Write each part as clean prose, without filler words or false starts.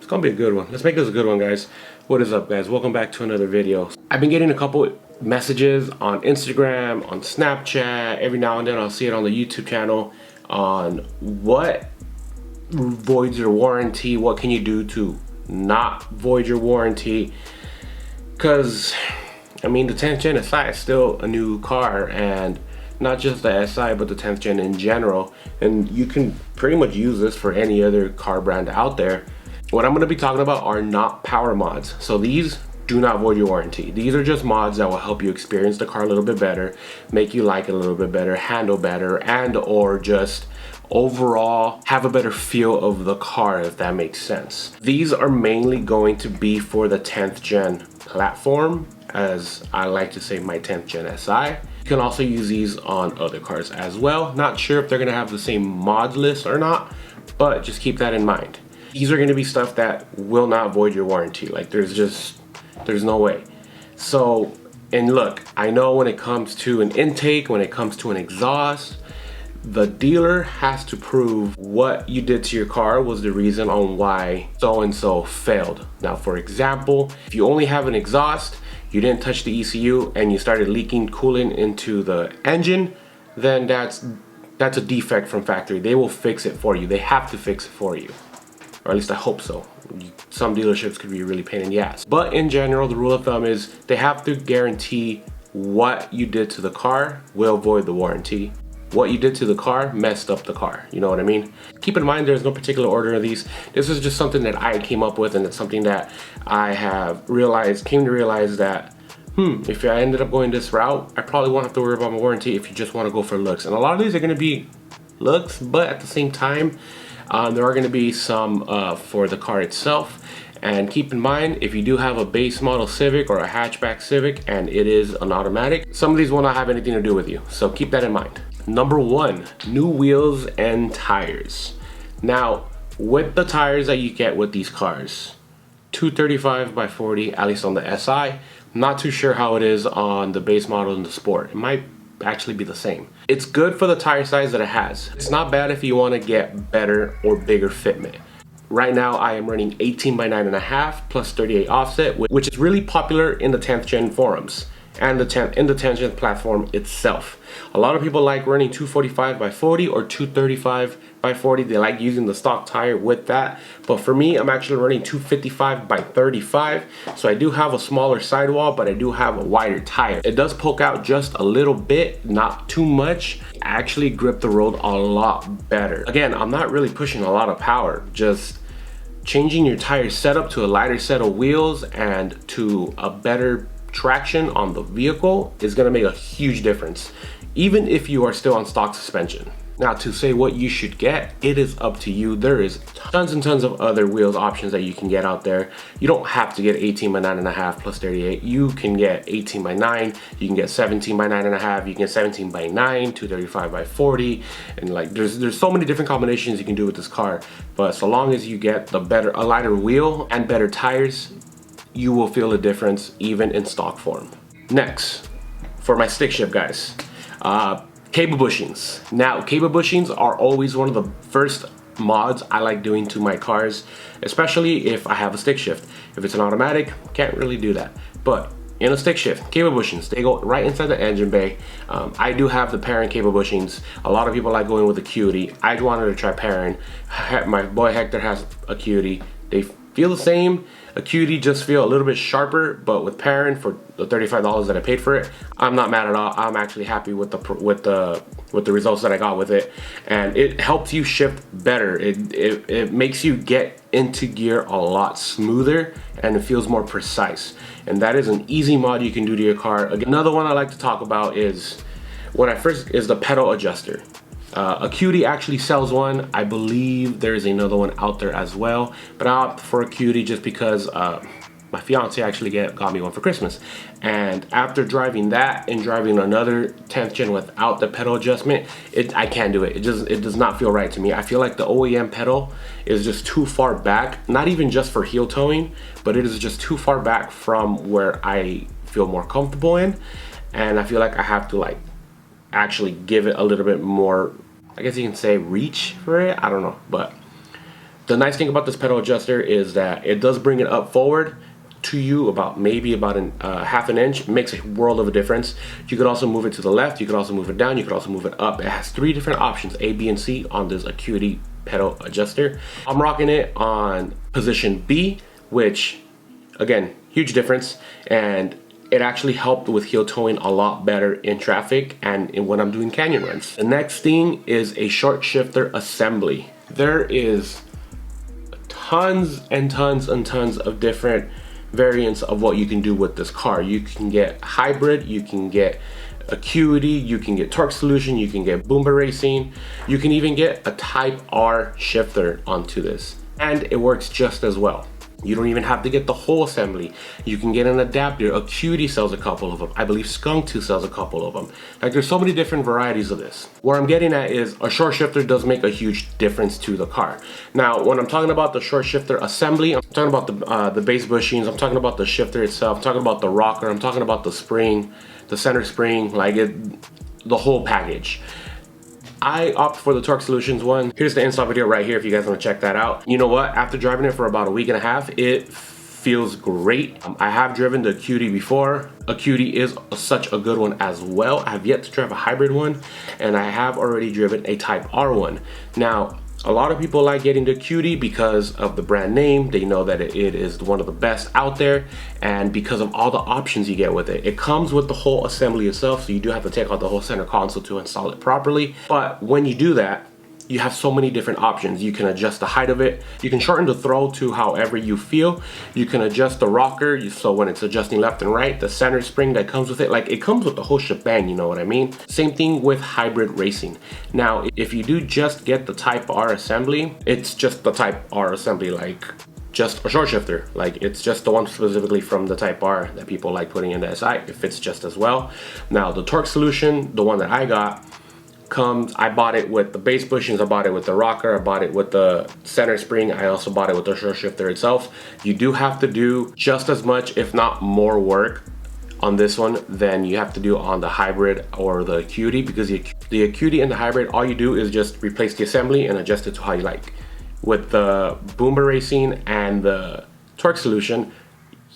It's gonna be a good one. Let's make this a good one, guys. What is up, guys? Welcome back to another video. I've been getting a couple messages on Instagram, on Snapchat. Every now and then I'll see it on the YouTube channel on what voids your warranty. What can you do to not void your warranty? Because I mean, the 10th gen SI is still a new car, and not just the SI but the 10th gen in general, and you can pretty much use this for any other car brand out there. What I'm going to be talking about are not power mods. So these do not void your warranty. These are just mods that will help you experience the car a little bit better, make you like it a little bit better, handle better, and or just overall have a better feel of the car, if that makes sense. These are mainly going to be for the 10th gen platform, as I like to say, my 10th gen SI. You can also use these on other cars as well. Not sure if they're going to have the same mod list or not, but just keep that in mind. These are going to be stuff that will not void your warranty. Like there's no way. So, and look, I know when it comes to an intake, when it comes to an exhaust, the dealer has to prove what you did to your car was the reason on why so-and-so failed. Now, for example, if you only have an exhaust, you didn't touch the ECU, and you started leaking coolant into the engine, then that's a defect from factory. They will fix it for you. They have to fix it for you. Or at least I hope so. Some dealerships could be really pain in the ass. But in general, the rule of thumb is they have to guarantee what you did to the car will void the warranty. What you did to the car messed up the car. You know what I mean? Keep in mind, there's no particular order of these. This is just something that I came up with, and it's something that I have came to realize that, if I ended up going this route, I probably won't have to worry about my warranty if you just want to go for looks. And a lot of these are going to be looks, but at the same time, there are going to be some for the car itself. And keep in mind, if you do have a base model Civic or a hatchback Civic and it is an automatic, some of these will not have anything to do with you. So keep that in mind. Number one, new wheels and tires. Now, with the tires that you get with these cars, 235/40, at least on the SI. I'm not too sure how it is on the base model and the Sport. It might actually be the same. It's good for the tire size that it has. It's not bad if you want to get better or bigger fitment. Right now I am running 18/9.5 plus 38 offset, which is really popular in the 10th gen forums and in the 10th gen platform itself. A lot of people like running 245/40 or 235/40. They like using the stock tire with that. But for me, I'm actually running 255/35. So I do have a smaller sidewall, but I do have a wider tire. It does poke out just a little bit, not too much. I actually grip the road a lot better. Again, I'm not really pushing a lot of power. Just changing your tire setup to a lighter set of wheels and to a better traction on the vehicle is going to make a huge difference, even if you are still on stock suspension. Now, to say what you should get, it is up to you. There is tons and tons of other wheels options that you can get out there. You don't have to get 18/9.5 plus 38. You can get 18/9, you can get 17/9.5, you can get 17/9, 235/40, and like there's so many different combinations you can do with this car. But so long as you get a lighter wheel and better tires, you will feel a difference even in stock form. Next, for my stick shift guys, cable bushings. Now, cable bushings are always one of the first mods I like doing to my cars, especially if I have a stick shift. If it's an automatic, can't really do that. But in a stick shift, cable bushings, they go right inside the engine bay. I do have the Perrin cable bushings. A lot of people like going with the Qt. I wanted to try Perrin. My boy Hector has a Qt. They feel the same. A Qt just feel a little bit sharper, but with Perrin, for the $35 that I paid for it, I'm not mad at all. I'm actually happy with the results that I got with it, and it helps you shift better. It makes you get into gear a lot smoother, and it feels more precise. And that is an easy mod you can do to your car. Another one I like to talk about is the pedal adjuster. A Qt actually sells one. I believe there's another one out there as well, but I opt for a Qt just because my fiance actually got me one for Christmas. And after driving that and driving another 10th gen without the pedal adjustment, I can't do it. It does not feel right to me. I feel like the OEM pedal is just too far back, not even just for heel towing, but it is just too far back from where I feel more comfortable in. And I feel like I have to like actually give it a little bit more, I guess you can say, reach for it. I don't know, but The nice thing about this pedal adjuster is that it does bring it up forward to you about maybe about half an inch. It makes a world of a difference. You could also move it to the left, you could also move it down, you could also move it up. It has 3 different options, A, B, and C, on this Acuity pedal adjuster. I'm rocking it on position B, which again, huge difference, and it actually helped with heel toeing a lot better in traffic and when I'm doing canyon runs. The next thing is a short shifter assembly. There is tons and tons and tons of different variants of what you can do with this car. You can get hybrid, you can get Acuity, you can get torque solution, you can get Boomba racing, you can even get a Type R shifter onto this, and it works just as well. You don't even have to get the whole assembly. You can get an adapter. Acuity sells a couple of them. I believe Skunk 2 sells a couple of them. Like, there's so many different varieties of this. What I'm getting at is a short shifter does make a huge difference to the car. Now, when I'm talking about the short shifter assembly, I'm talking about the base bushings, I'm talking about the shifter itself, I'm talking about the rocker, I'm talking about the spring, the center spring, like the whole package. I opt for the Torque Solutions one. Here's the install video right here if you guys want to check that out. You know what? After driving it for about a week and a half, it feels great. I have driven the Acuity before. Acuity is such a good one as well. I have yet to drive a hybrid one, and I have already driven a Type R one. Now, a lot of people like getting the Acuity because of the brand name. They know that it is one of the best out there, and because of all the options you get with it. It comes with the whole assembly itself, so you do have to take out the whole center console to install it properly. But when you do that, you have so many different options. You can adjust the height of it. You can shorten the throw to however you feel. You can adjust the rocker, so when it's adjusting left and right, the center spring that comes with it, like, it comes with the whole shebang, you know what I mean? Same thing with hybrid racing. Now, if you do just get the Type R assembly, it's just the Type R assembly, like just a short shifter. Like, it's just the one specifically from the Type R that people like putting in the SI. It fits just as well. Now, the Torque Solution, the one that I got, I bought it with the base bushings, I bought it with the rocker, I bought it with the center spring, I also bought it with the short shifter itself. You do have to do just as much, if not more, work on this one than you have to do on the hybrid or the Acuity, because the Acuity and the hybrid, all you do is just replace the assembly and adjust it to how you like. With the Boomba Racing and the Torque Solution,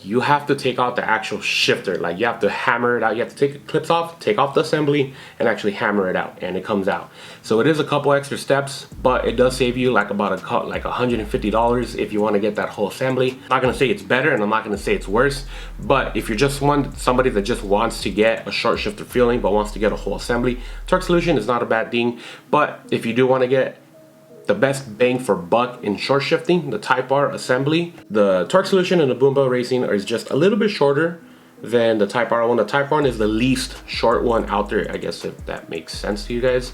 you have to take out the actual shifter. Like, you have to hammer it out. You have to take the clips off, take off the assembly, and actually hammer it out, and it comes out. So it is a couple extra steps, but it does save you like about like $150 if you want to get that whole assembly. I'm not gonna say it's better, and I'm not gonna say it's worse, but if you're just somebody that just wants to get a short shifter feeling but wants to get a whole assembly, Torque Solution is not a bad thing. But if you do want to get the best bang for buck in short shifting, the Type R assembly, the Torque Solution and the Boomba Racing is just a little bit shorter than the Type R one. The Type R one is the least short one out there, I guess, if that makes sense to you guys.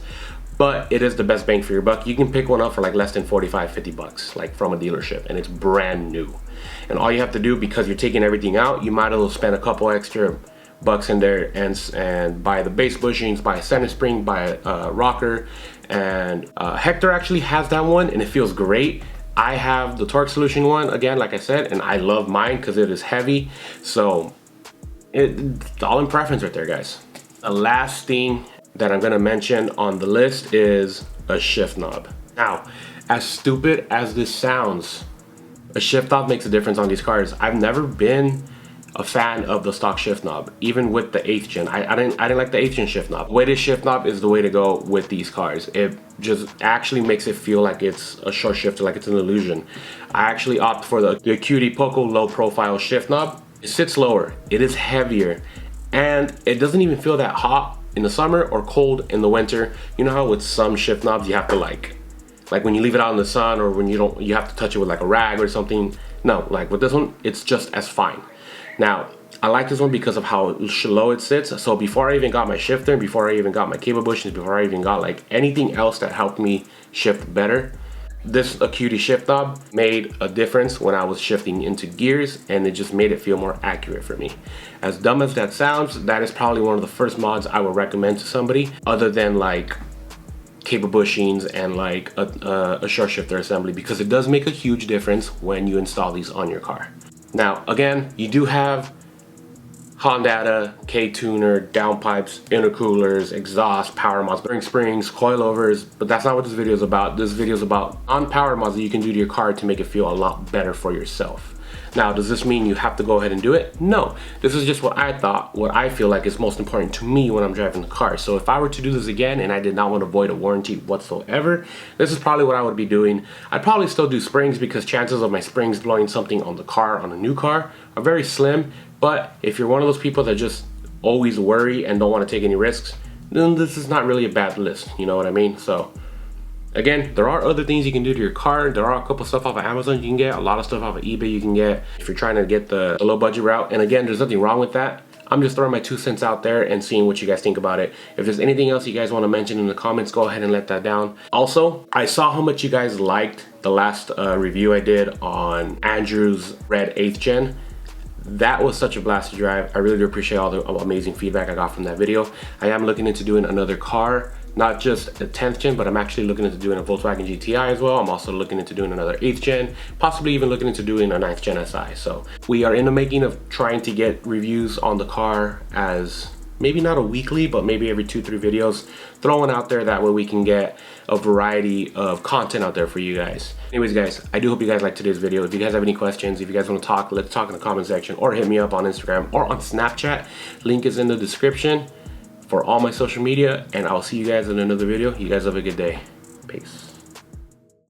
But it is the best bang for your buck. You can pick one up for like less than 45, 50 bucks, like from a dealership, and it's brand new. And all you have to do, because you're taking everything out, you might as well spend a couple extra bucks in there and buy the base bushings, buy a center spring, buy a rocker. And Hector actually has that one, and it feels great. I have the Torque Solution one, again, like I said, and I love mine because it is heavy. So it's all in preference right there, guys. The last thing that I'm gonna mention on the list is a shift knob. Now, as stupid as this sounds, a shift knob makes a difference on these cars. I've never been a fan of the stock shift knob, even with the 8th gen. I didn't like the 8th gen shift knob. Weighted shift knob is the way to go with these cars. It just actually makes it feel like it's a short shifter, like it's an illusion. I actually opt for the Acuity Poco low profile shift knob. It sits lower, it is heavier, and it doesn't even feel that hot in the summer or cold in the winter. You know how with some shift knobs you have to like when you leave it out in the sun, or when you have to touch it with like a rag or something. No, like with this one, it's just as fine. Now, I like this one because of how low it sits. So before I even got my shifter, before I even got my cable bushings, before I even got like anything else that helped me shift better, this Acuity shift knob made a difference when I was shifting into gears, and it just made it feel more accurate for me. As dumb as that sounds, that is probably one of the first mods I would recommend to somebody, other than like cable bushings and like a short shifter assembly, because it does make a huge difference when you install these on your car. Now, again, you do have Honda, Ktuner, downpipes, intercoolers, exhaust, power mods, bearing springs, coilovers, but that's not what this video is about. This video is about on-power mods that you can do to your car to make it feel a lot better for yourself. Now, does this mean you have to go ahead and do it? No. This is just what I feel like is most important to me when I'm driving the car. So if I were to do this again and I did not want to void a warranty whatsoever, this is probably what I would be doing. I'd probably still do springs because chances of my springs blowing something on the car, on a new car, are very slim. But if you're one of those people that just always worry and don't want to take any risks, then this is not really a bad list. You know what I mean? So again, there are other things you can do to your car. There are a couple stuff off of Amazon you can get, a lot of stuff off of eBay you can get if you're trying to get the low budget route. And again, there's nothing wrong with that. I'm just throwing my 2 cents out there and seeing what you guys think about it. If there's anything else you guys want to mention in the comments, go ahead and let that down. Also, I saw how much you guys liked the last review I did on Andrew's red 8th gen. That was such a blast to drive. I really do appreciate all the amazing feedback I got from that video. I am looking into doing another car, not just a 10th gen, but I'm actually looking into doing a Volkswagen GTI as well. I'm also looking into doing another 8th gen, possibly even looking into doing a 9th gen SI. So we are in the making of trying to get reviews on the car as maybe not a weekly, but maybe every 2-3 videos, throwing out there. That way we can get a variety of content out there for you guys. Anyways guys, I do hope you guys liked today's video. If you guys have any questions, if you guys want to talk, let's talk in the comment section, or hit me up on Instagram or on Snapchat. Link is in the description for all my social media, and I'll see you guys in another video. You guys have a good day. Peace.